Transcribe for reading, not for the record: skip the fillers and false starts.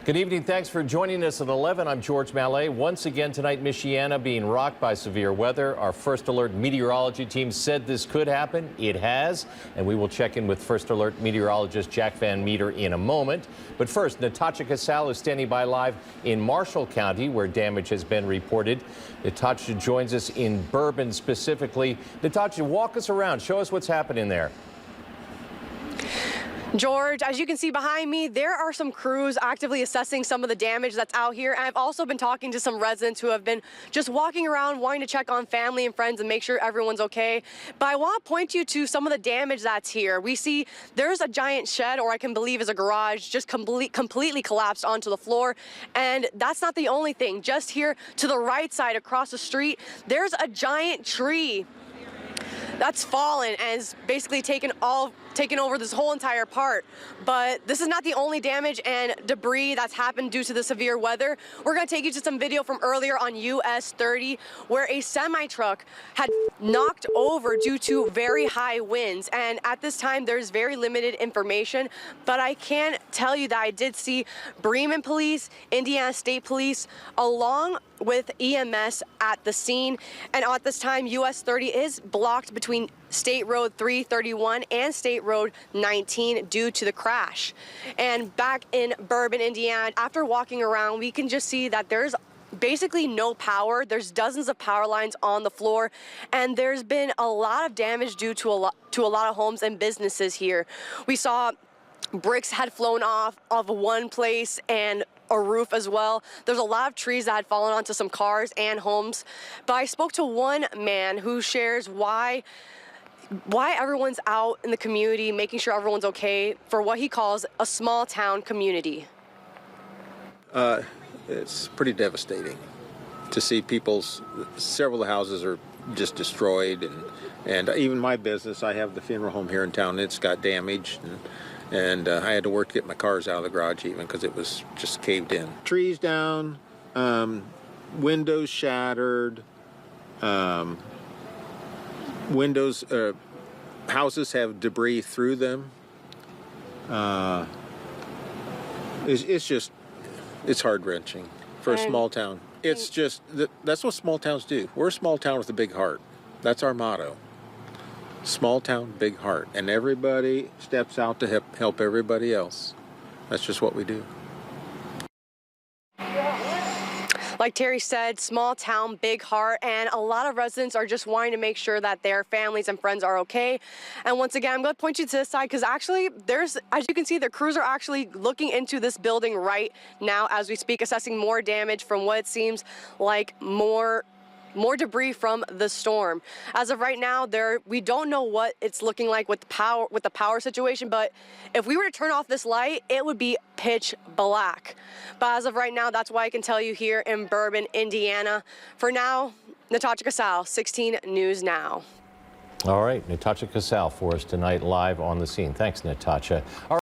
Good evening. Thanks for joining us at 11. I'm George Mallet. Once again tonight, Michiana being rocked by severe weather. Our First Alert meteorology team said this could happen. It has. And we will check in with First Alert meteorologist Jack Van Meter in a moment. But first, Natasha Casal is standing by live in Marshall County, where damage has been reported. Natasha joins us in Bourbon specifically. Natasha, walk us around. Show us what's happening there. George, as you can see behind me, there are some crews actively assessing some of the damage that's out here. And I've also been talking to some residents who have been just walking around wanting to check on family and friends and make sure everyone's okay. But I want to point you to some of the damage that's here. We see there's a giant shed, or I can believe is a garage, just completely collapsed onto the floor. And that's not the only thing. Just here to the right side across the street, there's a giant tree that's fallen and is basically taken over this whole entire part. But this is not the only damage and debris that's happened due to the severe weather. We're going to take you to some video from earlier on US 30 where a semi-truck had knocked over due to very high winds. And at this time, there's very limited information, but I can tell you that I did see Bremen Police, Indiana State Police, along with EMS at the scene. And at this time, US 30 is blocked between State Road 331 and State Road 19 due to the crash. And back in Bourbon, Indiana, after walking around, we can just see that there's basically no power. There's dozens of power lines on the floor, and there's been a lot of damage due to a lot of homes and businesses here. We saw bricks had flown off of one place and a roof as well. There's a lot of trees that had fallen onto some cars and homes. But I spoke to one man who shares why everyone's out in the community, making sure everyone's okay for what he calls a small town community. It's pretty devastating to see several houses are just destroyed, and even my business, I have the funeral home here in town, it's got damaged, and I had to work to get my cars out of the garage even because it was just caved in. Trees down, windows shattered, houses have debris through them. It's heart-wrenching for a small town. It's just, that's what small towns do. We're a small town with a big heart. That's our motto. Small town, big heart. And everybody steps out to help everybody else. That's just what we do. Like Terry said, small town, big heart, and a lot of residents are just wanting to make sure that their families and friends are okay. And once again, I'm going to point you to this side because actually as you can see, the crews are actually looking into this building right now as we speak, assessing more damage from what it seems like more debris from the storm. As of right now, we don't know what it's looking like with the power situation, but if we were to turn off this light, it would be pitch black. But as of right now, that's why I can tell you here in Bourbon, Indiana. For now, Natasha Casal, 16 News Now. All right, Natasha Casal for us tonight live on the scene. Thanks, Natasha.